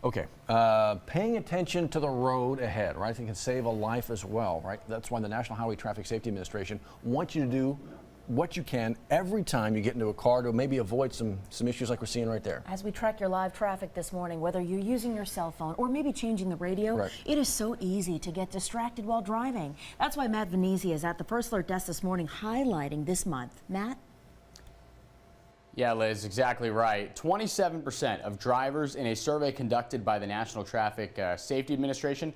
Okay, paying attention to the road ahead, right? It can save a life as well, right? That's why the National Highway Traffic Safety Administration wants you to do what you can every time you get into a car to maybe avoid some issues like we're seeing right there. As we track your live traffic this morning, whether you're using your cell phone or maybe changing the radio, Right. it is so easy to get distracted while driving. That's why Matt Venezia is at the First Alert Desk this morning highlighting this month. Matt? Yeah, Liz, exactly right. 27% of drivers in a survey conducted by the National Traffic Safety Administration,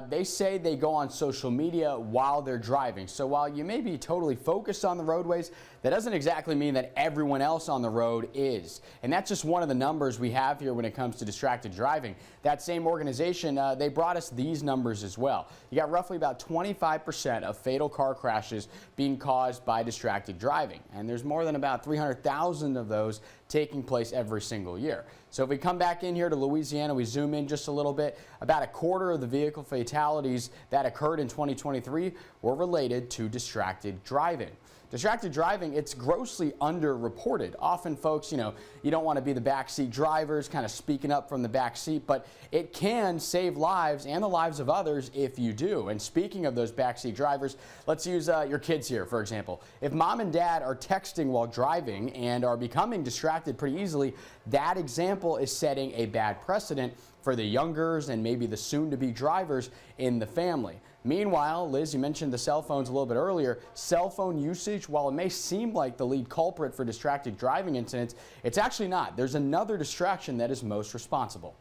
they say they go on social media while they're driving. So while you may be totally focused on the roadways, that doesn't exactly mean that everyone else on the road is. And that's just one of the numbers we have here when it comes to distracted driving. That same organization, they brought us these numbers as well. You got roughly about 25% of fatal car crashes being caused by distracted driving. And there's more than about 300,000 of those taking place every single year. So if we come back in here to Louisiana, we zoom in just a little bit, about a quarter of the vehicle fatalities that occurred in 2023 were related to distracted driving. Distracted driving, it's grossly underreported. Often folks, you don't want to be the backseat drivers kind of speaking up from the back seat, but it can save lives and the lives of others if you do. And speaking of those backseat drivers, let's use your kids here, for example. If mom and dad are texting while driving and are becoming distracted pretty easily, that example is setting a bad precedent for the youngers and maybe the soon-to-be drivers in the family. Meanwhile, Liz, you mentioned the cell phones a little bit earlier. Cell phone usage, while it may seem like the lead culprit for distracted driving incidents, it's actually not. There's another distraction that is most responsible.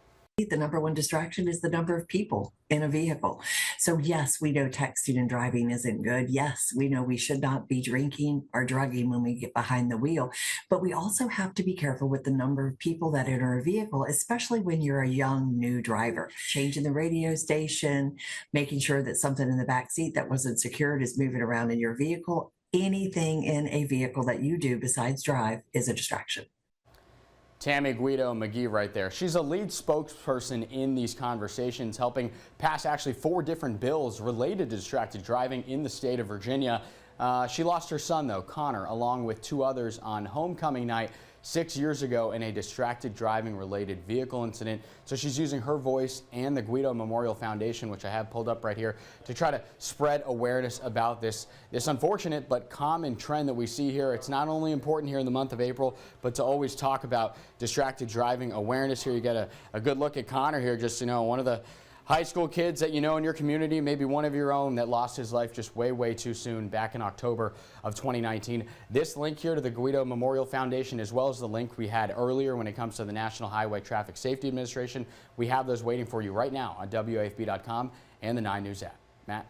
The number one distraction is the number of people in a vehicle. So yes, we know texting and driving isn't good. Yes, we know we should not be drinking or drugging when we get behind the wheel, but we also have to be careful with the number of people that enter a vehicle, especially when you're a young new driver. Changing the radio station, making sure that something in the back seat that wasn't secured is moving around in your vehicle. Anything in a vehicle that you do besides drive is a distraction. Tammy Guido McGee right there. She's a lead spokesperson in these conversations, helping pass actually 4 different bills related to distracted driving in the state of Virginia. She lost her son, though, Connor, along with 2 others on homecoming night 6 years ago in a distracted driving related vehicle incident. So she's using her voice and the Guido Memorial Foundation, which I have pulled up right here, to try to spread awareness about this unfortunate but common trend that we see here. It's not only important here in the month of April, but to always talk about distracted driving awareness. Here you get a good look at Connor here, just, one of the high school kids that you know in your community, maybe one of your own that lost his life just way too soon back in October of 2019. This link here to the Guido Memorial Foundation, as well as the link we had earlier when it comes to the National Highway Traffic Safety Administration, we have those waiting for you right now on WAFB.com and the 9 News app. Matt?